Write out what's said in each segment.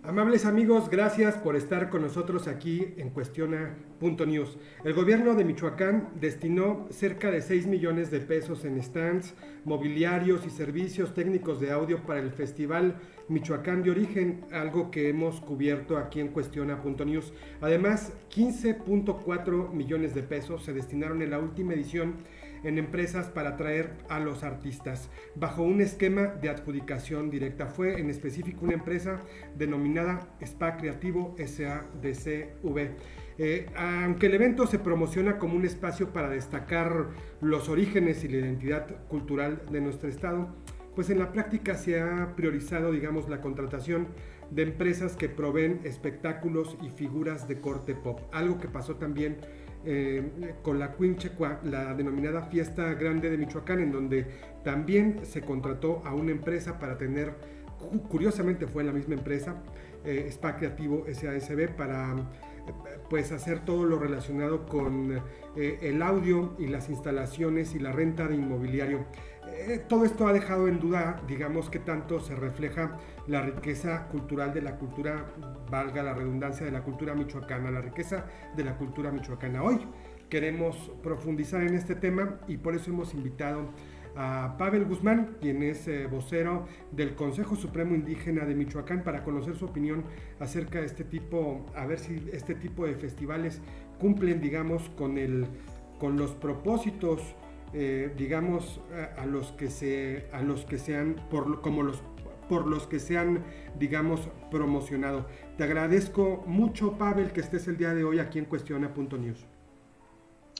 Amables amigos, gracias por estar con nosotros aquí en Cuestiona.news. El gobierno de Michoacán destinó cerca de 6 millones de pesos en stands, mobiliarios y servicios técnicos de audio para el Festival Michoacán de Origen, algo que hemos cubierto aquí en Cuestiona.news. Además, 15.4 millones de pesos se destinaron en la última edición en empresas para atraer a los artistas, bajo un esquema de adjudicación directa. Fue en específico una empresa denominada Spa Creativo SADCV. Aunque el evento se promociona como un espacio para destacar los orígenes y la identidad cultural de nuestro estado, pues en la práctica se ha priorizado, digamos, la contratación de empresas que proveen espectáculos y figuras de corte pop, algo que pasó también con la Quinchecua, la denominada Fiesta Grande de Michoacán, en donde también se contrató a una empresa para tener, curiosamente fue la misma empresa, Spa Creativo SASB, para pues hacer todo lo relacionado con el audio y las instalaciones y la renta de inmobiliario. Todo esto ha dejado en duda, digamos, que tanto se refleja la riqueza cultural de la cultura, valga la redundancia, de la cultura michoacana, la riqueza de la cultura michoacana. Hoy queremos profundizar en este tema y por eso hemos invitado a Pavel Guzmán, quien es vocero del Consejo Supremo Indígena de Michoacán, para conocer su opinión acerca de este tipo, a ver si este tipo de festivales cumplen, digamos, con los propósitos, digamos, por los que se han, digamos, promocionado. Te agradezco mucho, Pavel, que estés el día de hoy aquí en Cuestiona.news.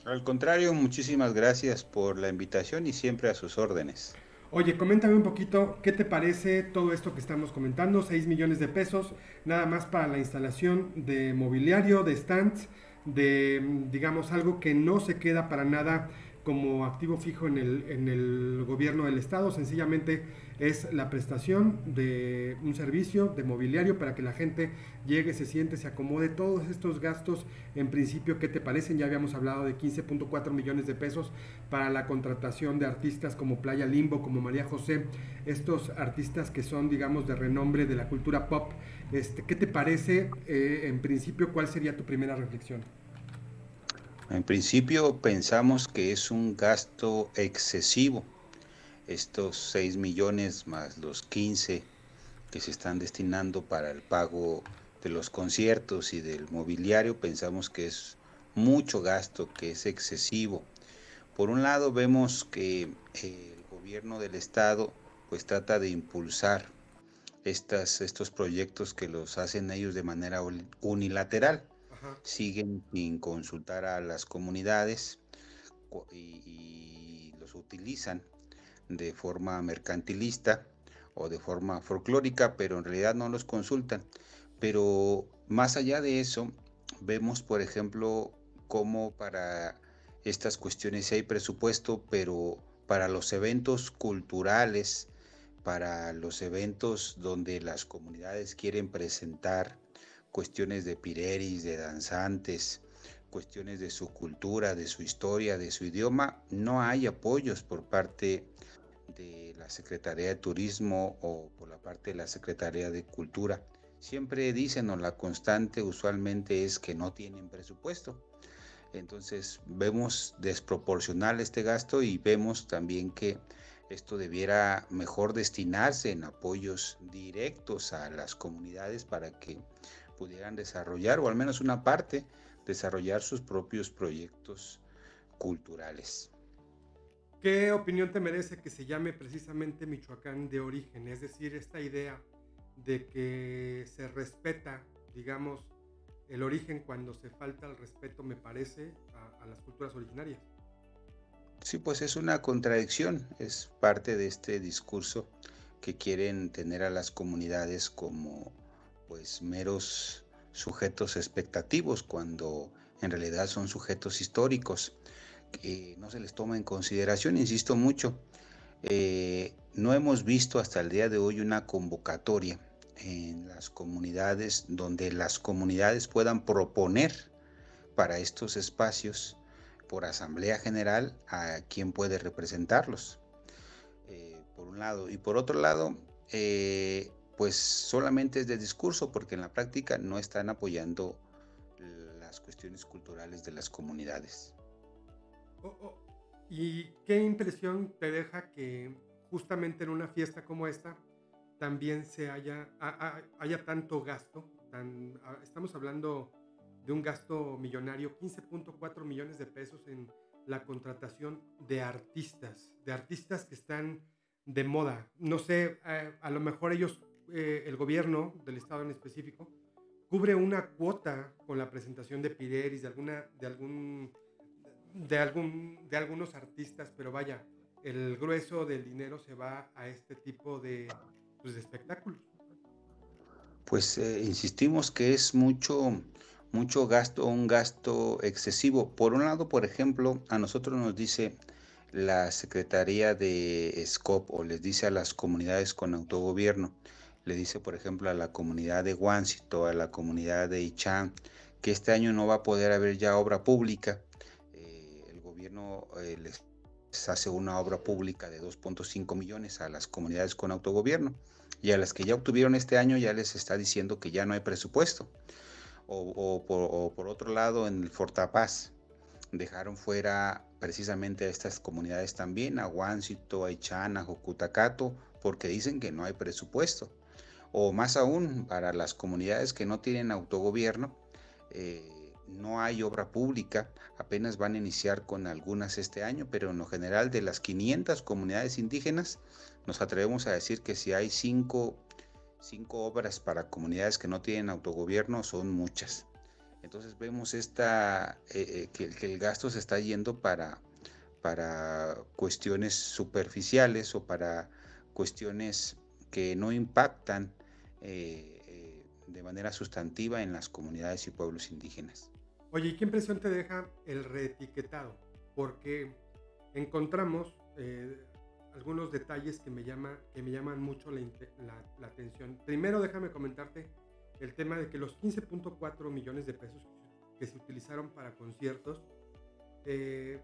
Al contrario, muchísimas gracias por la invitación y siempre a sus órdenes. Oye, coméntame un poquito, ¿qué te parece todo esto que estamos comentando? 6 millones de pesos, nada más para la instalación de mobiliario, de stands, de, digamos, algo que no se queda para nada como activo fijo en el gobierno del estado, sencillamente es la prestación de un servicio de mobiliario para que la gente llegue, se siente, se acomode. Todos estos gastos, en principio, ¿qué te parecen? Ya habíamos hablado de 15.4 millones de pesos para la contratación de artistas como Playa Limbo, como María José, estos artistas que son, digamos, de renombre de la cultura pop. ¿Qué te parece? En principio, ¿cuál sería tu primera reflexión? En principio pensamos que es un gasto excesivo, estos 6 millones más los 15 que se están destinando para el pago de los conciertos y del mobiliario, pensamos que es mucho gasto, que es excesivo. Por un lado vemos que el gobierno del estado pues trata de impulsar estos proyectos que los hacen ellos de manera unilateral. Ajá. Siguen sin consultar a las comunidades y los utilizan de forma mercantilista o de forma folclórica, pero en realidad no los consultan. Pero más allá de eso, vemos, por ejemplo, cómo para estas cuestiones sí hay presupuesto, pero para los eventos culturales, para los eventos donde las comunidades quieren presentar cuestiones de pireris, de danzantes, cuestiones de su cultura, de su historia, de su idioma, no hay apoyos por parte de la Secretaría de Turismo o por la parte de la Secretaría de Cultura. Siempre dicen, o la constante usualmente es que no tienen presupuesto. Entonces vemos desproporcional este gasto y vemos también que esto debiera mejor destinarse en apoyos directos a las comunidades para que pudieran desarrollar, o al menos una parte, desarrollar sus propios proyectos culturales. ¿Qué opinión te merece que se llame precisamente Michoacán de Origen? Es decir, esta idea de que se respeta, digamos, el origen cuando se falta el respeto, me parece, a las culturas originarias. Sí, pues es una contradicción, es parte de este discurso que quieren tener a las comunidades como pues meros sujetos expectativos, cuando en realidad son sujetos históricos que no se les toma en consideración. Insisto mucho, no hemos visto hasta el día de hoy una convocatoria en las comunidades donde las comunidades puedan proponer para estos espacios por asamblea general a quien puede representarlos, por un lado. Y por otro lado, pues solamente es de discurso, porque en la práctica no están apoyando las cuestiones culturales de las comunidades. ¿Y qué impresión te deja que justamente en una fiesta como esta también haya tanto gasto? Estamos hablando de un gasto millonario, 15.4 millones de pesos en la contratación de artistas que están de moda. No sé, a lo mejor ellos, el gobierno del estado en específico, cubre una cuota con la presentación de Pideris, de algunos artistas, pero vaya, el grueso del dinero se va a este tipo de espectáculos. Pues insistimos que es mucho gasto, un gasto excesivo. Por un lado, por ejemplo, a nosotros nos dice la Secretaría de SCOP, o les dice a las comunidades con autogobierno, le dice, por ejemplo, a la comunidad de Guáncito, a la comunidad de Ichán, que este año no va a poder haber ya obra pública. El gobierno les hace una obra pública de 2.5 millones a las comunidades con autogobierno, y a las que ya obtuvieron este año ya les está diciendo que ya no hay presupuesto. O por otro lado, en el Fortapaz dejaron fuera precisamente a estas comunidades también, a Guáncito, a Ichán, a Jocutacato, porque dicen que no hay presupuesto. O más aún, para las comunidades que no tienen autogobierno, no hay obra pública, apenas van a iniciar con algunas este año, pero en lo general de las 500 comunidades indígenas, nos atrevemos a decir que si hay cinco obras para comunidades que no tienen autogobierno, son muchas. Entonces vemos que el gasto se está yendo para cuestiones superficiales, o para cuestiones que no impactan de manera sustantiva en las comunidades y pueblos indígenas. Oye, ¿y qué impresión te deja el reetiquetado? Porque encontramos algunos detalles que me llaman mucho la atención. Primero, déjame comentarte el tema de que los 15.4 millones de pesos que se utilizaron para conciertos se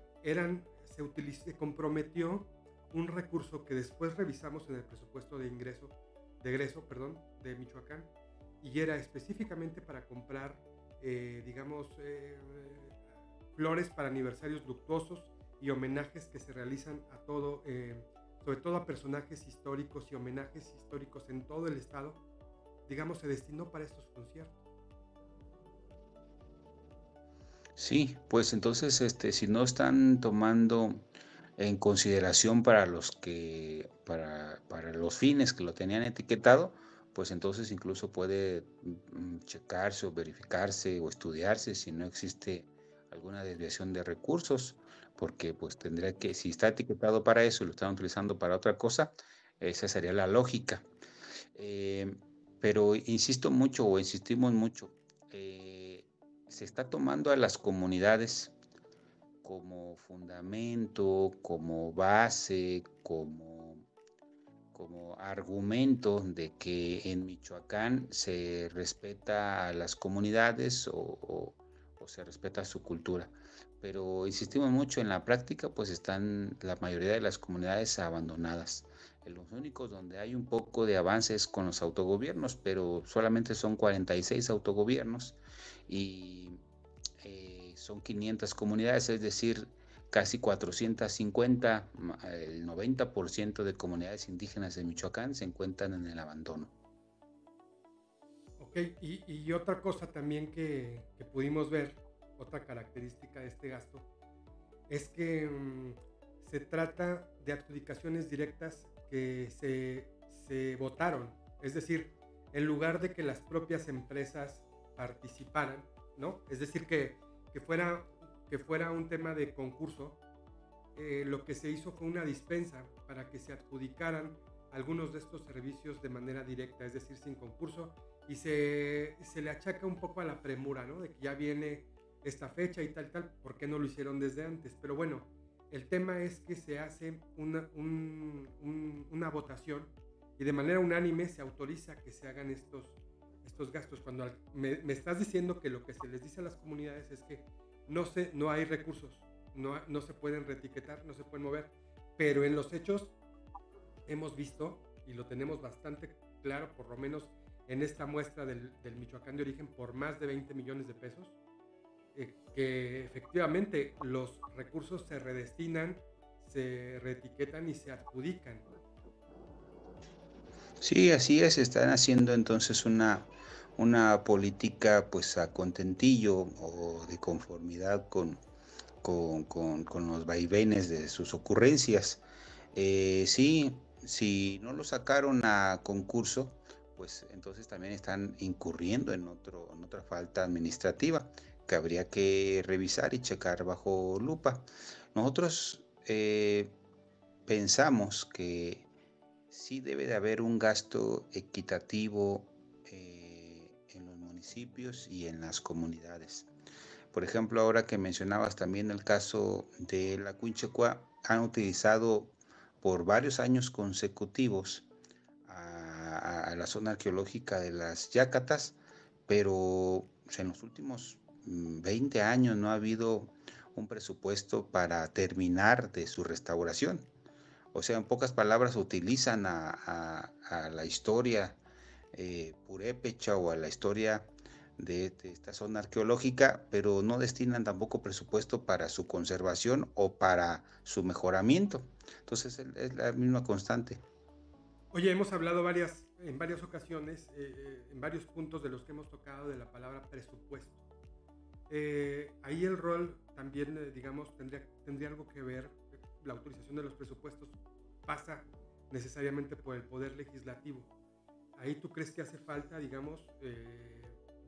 comprometió un recurso que después revisamos en el presupuesto de egreso de Michoacán, y era específicamente para comprar flores para aniversarios luctuosos y homenajes que se realizan sobre todo a personajes históricos y homenajes históricos en todo el estado. Digamos, se destinó para estos conciertos. Sí, pues entonces, si no están tomando en consideración para los fines que lo tenían etiquetado, pues entonces incluso puede checarse o verificarse o estudiarse si no existe alguna desviación de recursos, porque pues tendría que, si está etiquetado para eso y lo están utilizando para otra cosa, esa sería la lógica. Pero insistimos mucho, se está tomando a las comunidades como fundamento, como base, como argumento de que en Michoacán se respeta a las comunidades o se respeta su cultura. Pero insistimos mucho, en la práctica pues están la mayoría de las comunidades abandonadas. Los únicos donde hay un poco de avances con los autogobiernos, pero solamente son 46 autogobiernos y son 500 comunidades, es decir, casi 450, el 90% de comunidades indígenas de Michoacán se encuentran en el abandono. Ok, y otra cosa también que pudimos ver, otra característica de este gasto, es que se trata de adjudicaciones directas que se votaron. Es decir, en lugar de que las propias empresas participaran, ¿no? Es decir, que fuera un tema de concurso, lo que se hizo fue una dispensa para que se adjudicaran algunos de estos servicios de manera directa, es decir, sin concurso, y se le achaca un poco a la premura, ¿no? De que ya viene esta fecha y tal, ¿por qué no lo hicieron desde antes? Pero bueno, el tema es que se hace una votación y de manera unánime se autoriza que se hagan estos gastos. Cuando me estás diciendo que lo que se les dice a las comunidades es que no hay recursos, no se pueden reetiquetar, no se pueden mover, pero en los hechos hemos visto, y lo tenemos bastante claro, por lo menos en esta muestra del Michoacán de origen, por más de 20 millones de pesos, que efectivamente los recursos se redestinan, se reetiquetan y se adjudican. Sí, así es, están haciendo entonces una política pues a contentillo o de conformidad con los vaivenes de sus ocurrencias. Sí, si no lo sacaron a concurso, pues entonces también están incurriendo en otra falta administrativa que habría que revisar y checar bajo lupa. Nosotros pensamos que sí debe de haber un gasto equitativo en los municipios y en las comunidades. Por ejemplo, ahora que mencionabas también el caso de la Quinchecua, han utilizado por varios años consecutivos a la zona arqueológica de las Yacatas, pero en los últimos 20 años no ha habido un presupuesto para terminar de su restauración. O sea, en pocas palabras, utilizan a la historia purépecha o a la historia de esta zona arqueológica, pero no destinan tampoco presupuesto para su conservación o para su mejoramiento. Entonces es la misma constante. Oye, hemos hablado en varias ocasiones, en varios puntos de los que hemos tocado de la palabra presupuesto. Ahí el rol también, digamos, tendría algo que ver. La autorización de los presupuestos pasa necesariamente por el poder legislativo. Ahí tú crees que hace falta, digamos,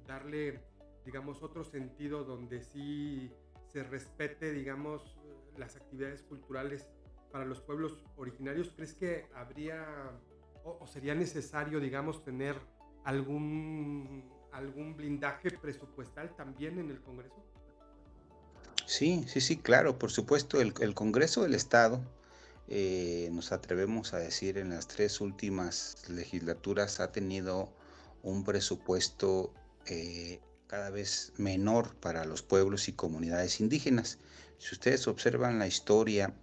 darle, digamos, otro sentido donde sí se respete, digamos, las actividades culturales para los pueblos originarios. ¿Crees que habría o sería necesario, digamos, tener algún blindaje presupuestal también en el Congreso? Sí, claro, por supuesto, el Congreso del Estado, nos atrevemos a decir, en las 3 últimas legislaturas ha tenido un presupuesto cada vez menor para los pueblos y comunidades indígenas. Si ustedes observan la historia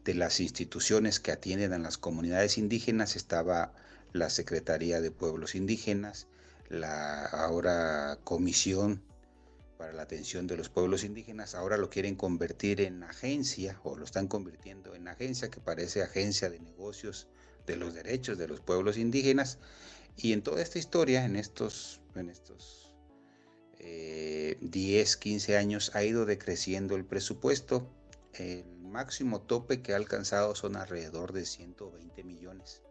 de las instituciones que atienden a las comunidades indígenas, estaba la Secretaría de Pueblos Indígenas, la ahora Comisión para la Atención de los Pueblos Indígenas, ahora lo quieren convertir en agencia, o lo están convirtiendo en agencia, que parece agencia de negocios de los derechos de los pueblos indígenas. Y en toda esta historia, en estos 10, 15 años, ha ido decreciendo el presupuesto. El máximo tope que ha alcanzado son alrededor de 120 millones.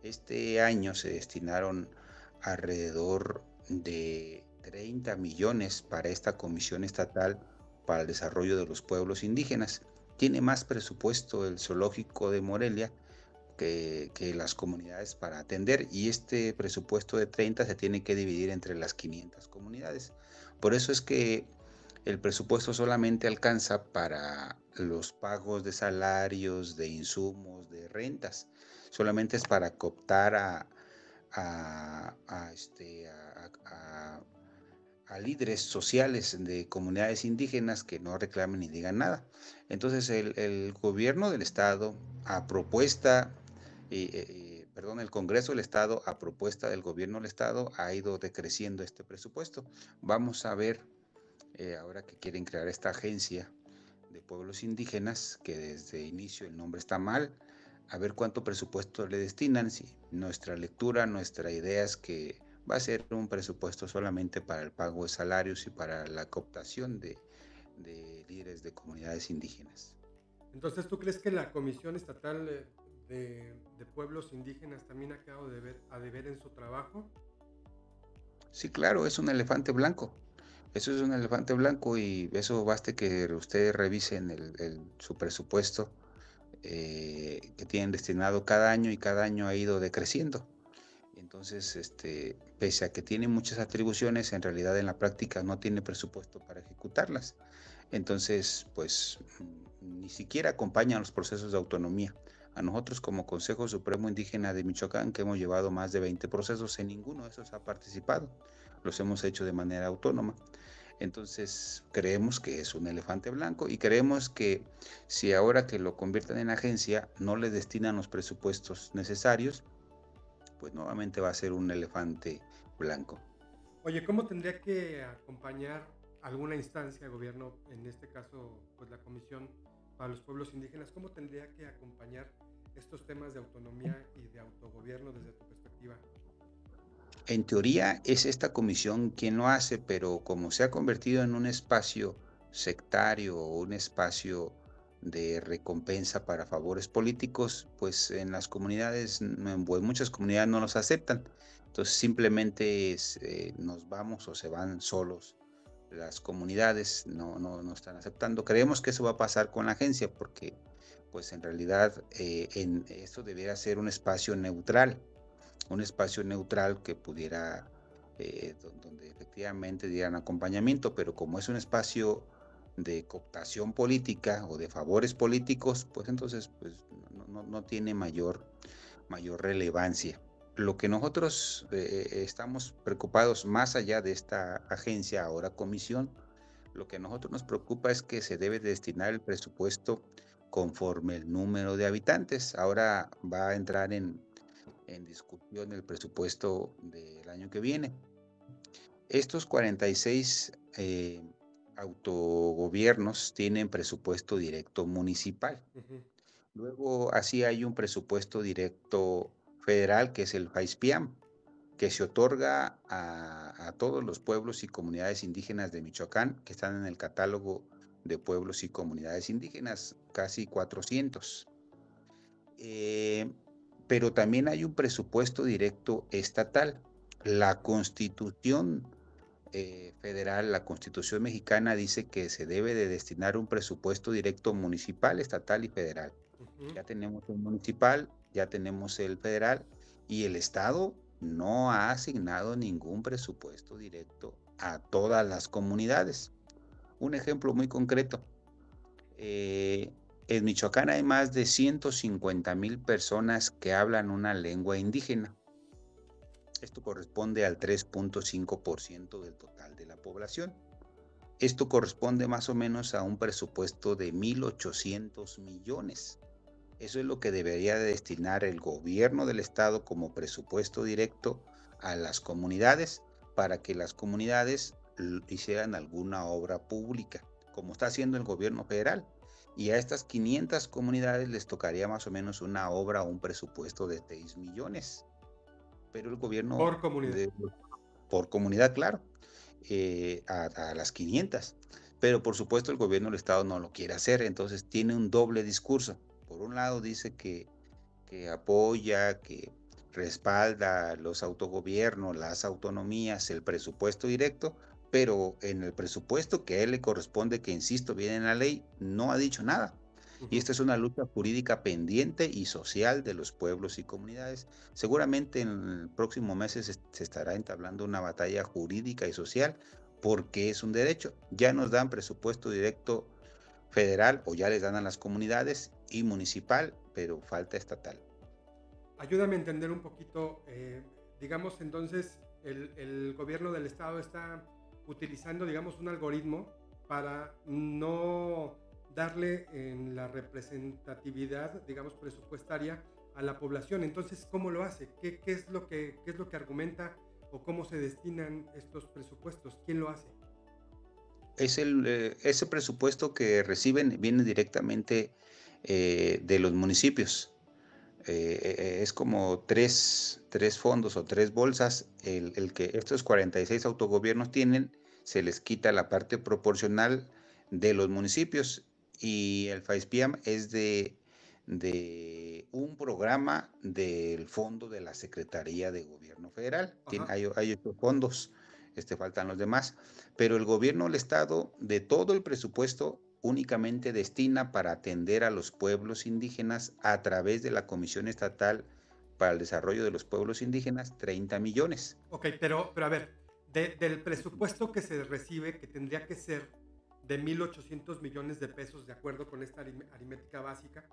Este año se destinaron alrededor de 30 millones para esta Comisión Estatal para el Desarrollo de los Pueblos Indígenas. Tiene más presupuesto el zoológico de Morelia que las comunidades para atender, y este presupuesto de 30 se tiene que dividir entre las 500 comunidades. Por eso es que el presupuesto solamente alcanza para los pagos de salarios, de insumos, de rentas. Solamente es para cooptar a líderes sociales de comunidades indígenas que no reclamen ni digan nada. Entonces el gobierno del Estado, a propuesta, el Congreso del Estado, a propuesta del gobierno del Estado, ha ido decreciendo este presupuesto. Vamos a ver, ahora que quieren crear esta agencia de pueblos indígenas, que desde inicio el nombre está mal, a ver cuánto presupuesto le destinan. Si nuestra lectura, nuestra idea es que va a ser un presupuesto solamente para el pago de salarios y para la cooptación de líderes de comunidades indígenas. Entonces, ¿tú crees que la Comisión Estatal de Pueblos Indígenas también ha quedado a deber en su trabajo? Sí, claro, es un elefante blanco. Eso es un elefante blanco, y eso baste que ustedes revisen su presupuesto que tienen destinado cada año, y cada año ha ido decreciendo. Entonces, pese a que tiene muchas atribuciones, en realidad en la práctica no tiene presupuesto para ejecutarlas. Entonces, pues ni siquiera acompañan los procesos de autonomía. A nosotros como Consejo Supremo Indígena de Michoacán, que hemos llevado más de 20 procesos, en ninguno de esos ha participado. Los hemos hecho de manera autónoma. Entonces creemos que es un elefante blanco, y creemos que si ahora que lo conviertan en agencia no le destinan los presupuestos necesarios, pues nuevamente va a ser un elefante blanco. Oye, ¿cómo tendría que acompañar alguna instancia de gobierno, en este caso, pues la Comisión para los Pueblos Indígenas, cómo tendría que acompañar estos temas de autonomía y de autogobierno desde tu perspectiva? En teoría es esta comisión quien lo hace, pero como se ha convertido en un espacio sectario o un espacio de recompensa para favores políticos, pues en las comunidades, en muchas comunidades no los aceptan. Entonces simplemente nos vamos o se van solos las comunidades, no están aceptando. Creemos que eso va a pasar con la agencia porque pues en realidad esto debiera ser un espacio neutral que pudiera, donde efectivamente dieran acompañamiento, pero como es un espacio de cooptación política o de favores políticos, pues entonces pues, no tiene mayor relevancia. Lo que nosotros estamos preocupados más allá de esta agencia, ahora comisión, lo que a nosotros nos preocupa es que se debe destinar el presupuesto conforme el número de habitantes. Ahora va a entrar en discusión el presupuesto del año que viene. Estos 46 autogobiernos tienen presupuesto directo municipal. Uh-huh. Luego, así hay un presupuesto directo federal, que es el FAISPIAM, que se otorga a todos los pueblos y comunidades indígenas de Michoacán, que están en el catálogo de pueblos y comunidades indígenas, casi 400. Pero también hay un presupuesto directo estatal. La Constitución federal, la Constitución mexicana dice que se debe de destinar un presupuesto directo municipal, estatal y federal. Uh-huh. Ya tenemos el municipal, ya tenemos el federal y el estado no ha asignado ningún presupuesto directo a todas las comunidades. Un ejemplo muy concreto. En Michoacán hay más de 150,000 personas que hablan una lengua indígena. Esto corresponde al 3.5% del total de la población. Esto corresponde más o menos a un presupuesto de 1,800 millones. Eso es lo que debería de destinar el gobierno del estado como presupuesto directo a las comunidades para que las comunidades hicieran alguna obra pública, como está haciendo el gobierno federal. Y a estas 500 comunidades les tocaría más o menos una obra o un presupuesto de 6 millones. Pero el gobierno, Por comunidad. por comunidad, claro, a las 500. Pero por supuesto el gobierno del estado no lo quiere hacer, entonces tiene un doble discurso. Por un lado dice que apoya, que respalda los autogobiernos, las autonomías, el presupuesto directo, pero en el presupuesto que a él le corresponde, que insisto, viene en la ley, no ha dicho nada. Y esta es una lucha jurídica pendiente y social de los pueblos y comunidades. Seguramente en el próximo mes se estará entablando una batalla jurídica y social porque es un derecho. Ya nos dan presupuesto directo federal o ya les dan a las comunidades y municipal, pero falta estatal. Ayúdame a entender un poquito, digamos entonces, el gobierno del estado está utilizando, digamos, un algoritmo para no darle en la representatividad, digamos, presupuestaria a la población. Entonces, ¿cómo lo hace? ¿Qué es lo que argumenta o cómo se destinan estos presupuestos? ¿Quién lo hace? Ese presupuesto que reciben viene directamente de los municipios. Es como tres fondos o tres bolsas. El que estos 46 autogobiernos tienen, se les quita la parte proporcional de los municipios y el FAISPIAM es de un programa del fondo de la Secretaría de Gobierno Federal. Hay 8 fondos, faltan los demás, pero el gobierno del estado de todo el presupuesto únicamente destina para atender a los pueblos indígenas a través de la Comisión Estatal para el Desarrollo de los Pueblos Indígenas 30 millones. Ok, pero a ver, del presupuesto que se recibe, que tendría que ser de 1,800 millones de pesos, de acuerdo con esta aritmética básica,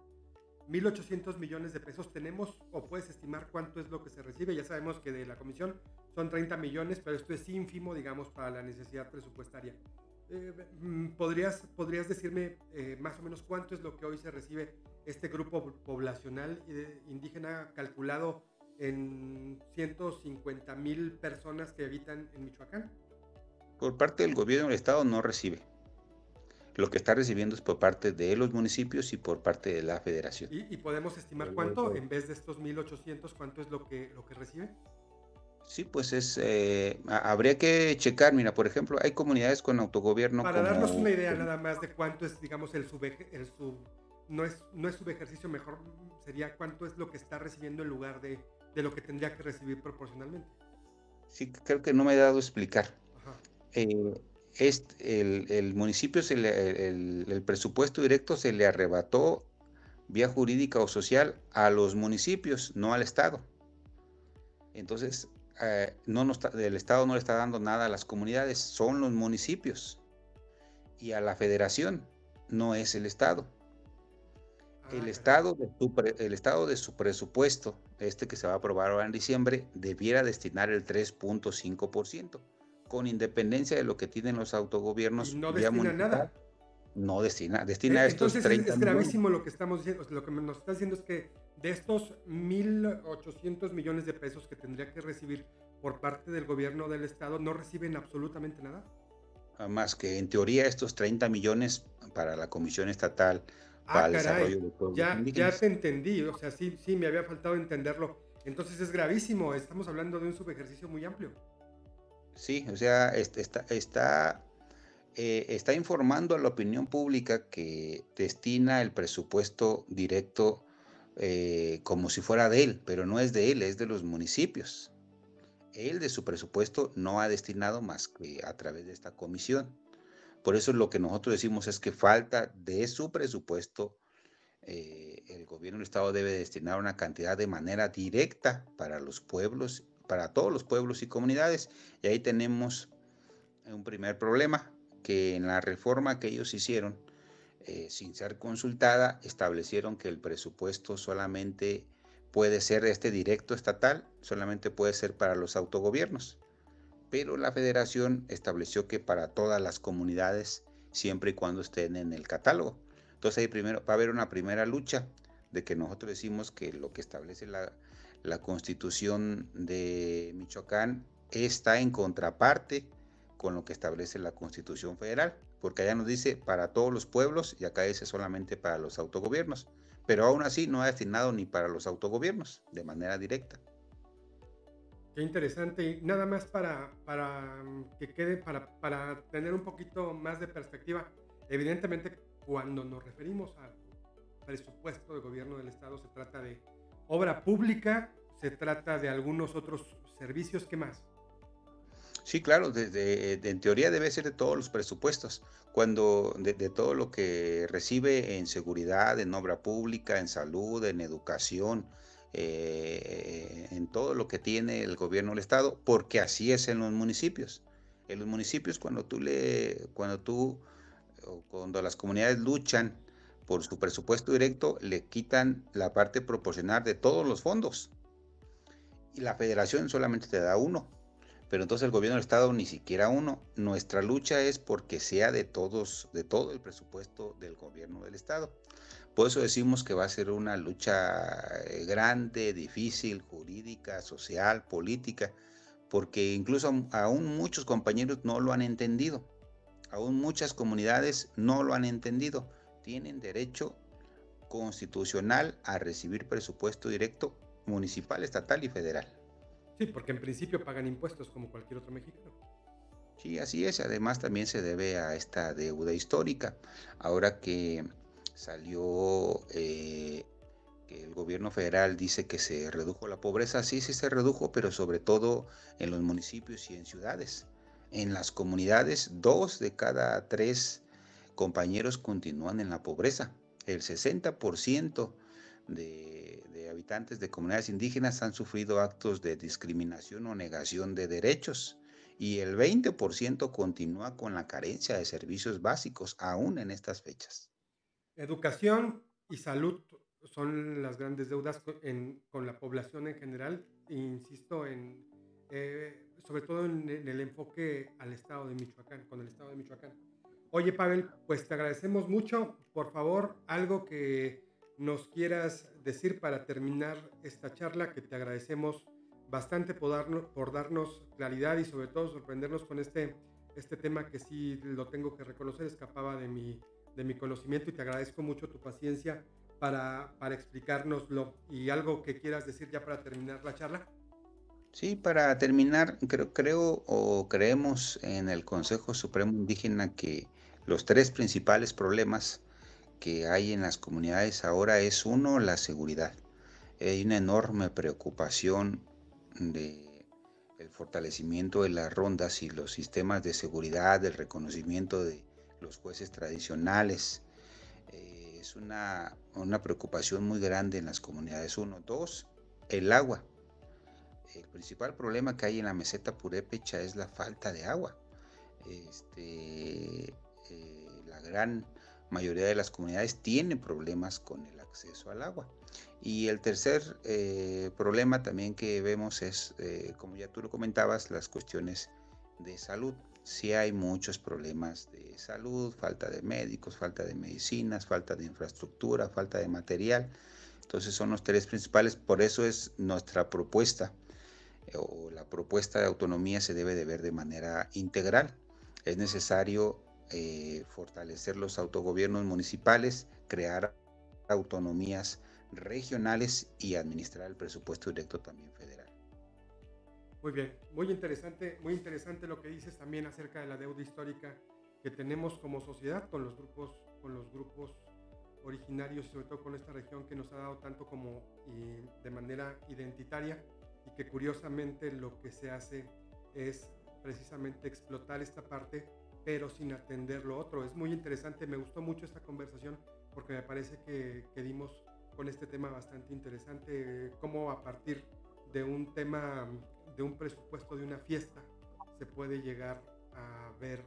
1,800 millones de pesos, tenemos o puedes estimar cuánto es lo que se recibe. Ya sabemos que de la comisión son 30 millones, pero esto es ínfimo, digamos, para la necesidad presupuestaria. ¿Podrías decirme más o menos cuánto es lo que hoy se recibe este grupo poblacional indígena calculado en 150,000 personas que habitan en Michoacán. Por parte del gobierno del estado no recibe. Lo que está recibiendo es por parte de los municipios y por parte de la federación. Y podemos estimar cuánto, en vez de estos 1,800, cuánto es lo que recibe. Sí, pues habría que checar, mira, por ejemplo, hay comunidades con autogobierno Para darnos una como, idea nada más de cuánto es, digamos, no es subejercicio, mejor sería cuánto es lo que está recibiendo en lugar de lo que tendría que recibir proporcionalmente. sí, creo que no me he dado a explicar. Ajá. Eh, el municipio, el presupuesto directo se le arrebató vía jurídica o social a los municipios, no al Estado. Entonces, el Estado no le está dando nada a las comunidades, son los municipios. Y a la federación, no es el Estado. Ah, caray. El Estado de su presupuesto, que se va a aprobar ahora en diciembre, debiera destinar el 3.5%, con independencia de lo que tienen los Y autogobiernos no vía destina municipal, nada. no destina estos Entonces 30 es millones. gravísimo lo que estamos diciendo. O sea, lo que nos está diciendo es que de estos 1,800 millones de pesos que tendría que recibir por parte del gobierno del estado, no reciben absolutamente nada. Más que en teoría estos 30 millones para la Comisión Estatal para Ah, el Desarrollo caray. de Pueblos Ya Indígenas. te entendí. O sea, sí, sí, me había faltado entenderlo. Entonces es gravísimo. Estamos hablando de un subejercicio muy amplio. Sí, o sea, está informando a la opinión pública que destina el presupuesto directo como si fuera de él, pero no es de él, es de los municipios. Él de su presupuesto no ha destinado más que a través de esta comisión. Por eso lo que nosotros decimos es que falta de su presupuesto, el gobierno del estado debe destinar una cantidad de manera directa para los pueblos, para todos los pueblos y comunidades. Y ahí tenemos un primer problema, que en la reforma que ellos hicieron, sin ser consultada, establecieron que el presupuesto solamente puede ser directo estatal, solamente puede ser para los autogobiernos, pero la federación estableció que para todas las comunidades, siempre y cuando estén en el catálogo. Entonces ahí primero va a haber una primera lucha de que nosotros decimos que lo que establece la Constitución de Michoacán está en contraparte con lo que establece la Constitución Federal, porque allá nos dice para todos los pueblos y acá dice solamente para los autogobiernos, pero aún así no ha destinado ni para los autogobiernos de manera directa. Qué interesante. Y nada más para que quede, para tener un poquito más de perspectiva. Evidentemente, cuando nos referimos al presupuesto de gobierno del estado, se trata de obra pública, se trata de algunos otros servicios. ¿Qué más? Sí, claro, en teoría debe ser de todos los presupuestos, cuando de todo lo que recibe en seguridad, en obra pública, en salud, en educación, en todo lo que tiene el gobierno del estado, porque así es en los municipios. En los municipios, cuando las comunidades luchan por su presupuesto directo, le quitan la parte proporcional de todos los fondos y la federación solamente te da uno. Pero entonces el gobierno del estado ni siquiera uno. Nuestra lucha es porque sea de todos, de todo el presupuesto del gobierno del estado. Por eso decimos que va a ser una lucha grande, difícil, jurídica, social, política, porque incluso aún muchos compañeros no lo han entendido. Aún muchas comunidades no lo han entendido. Tienen derecho constitucional a recibir presupuesto directo municipal, estatal y federal. Sí, porque en principio pagan impuestos como cualquier otro mexicano. Sí, así es. Además, también se debe a esta deuda histórica. Ahora que salió que el gobierno federal dice que se redujo la pobreza, sí, sí se redujo, pero sobre todo en los municipios y en ciudades. En las comunidades, 2 de cada 3 compañeros continúan en la pobreza. El 60% de habitantes de comunidades indígenas han sufrido actos de discriminación o negación de derechos y el 20% continúa con la carencia de servicios básicos aún en estas fechas. Educación y salud son las grandes deudas con la población en general. Insisto sobre todo en el enfoque al estado de Michoacán, con el estado de Michoacán. Oye, Pavel, pues te agradecemos mucho. Por favor, algo que nos quieras decir para terminar esta charla, que te agradecemos bastante por darnos claridad y sobre todo sorprendernos con este tema que sí lo tengo que reconocer, escapaba de mi conocimiento y te agradezco mucho tu paciencia para explicárnoslo. ¿Y algo que quieras decir ya para terminar la charla? Sí, para terminar, creo o creemos en el Consejo Supremo Indígena que los tres principales problemas que hay en las comunidades ahora es uno, la seguridad. Hay una enorme preocupación de el fortalecimiento de las rondas y los sistemas de seguridad, del reconocimiento de los jueces tradicionales. Es una preocupación muy grande en las comunidades. Uno, dos, el agua. El principal problema que hay en la meseta purépecha es la falta de agua. La gran mayoría de las comunidades tienen problemas con el acceso al agua. Y el tercer problema también que vemos es, como ya tú lo comentabas, las cuestiones de salud. Sí hay muchos problemas de salud, falta de médicos, falta de medicinas, falta de infraestructura, falta de material. Entonces son los tres principales, por eso es nuestra propuesta o la propuesta de autonomía se debe de ver de manera integral. Es necesario fortalecer los autogobiernos municipales, crear autonomías regionales y administrar el presupuesto directo también federal. Muy bien, muy interesante lo que dices también acerca de la deuda histórica que tenemos como sociedad con los grupos originarios y sobre todo con esta región que nos ha dado tanto como de manera identitaria y que curiosamente lo que se hace es precisamente explotar esta parte pero sin atender lo otro. Es muy interesante, me gustó mucho esta conversación porque me parece que dimos con este tema bastante interesante, cómo a partir de un tema, de un presupuesto de una fiesta, se puede llegar a ver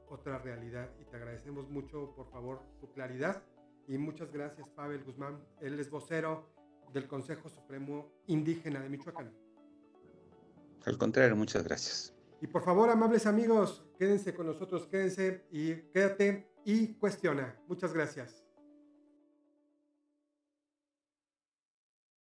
otra realidad y te agradecemos mucho, por favor, tu claridad y muchas gracias, Pavel Guzmán. Él es vocero del Consejo Supremo Indígena de Michoacán. Al contrario, muchas gracias. Y por favor, amables amigos, quédense con nosotros, quédense y quédate y cuestiona. Muchas gracias.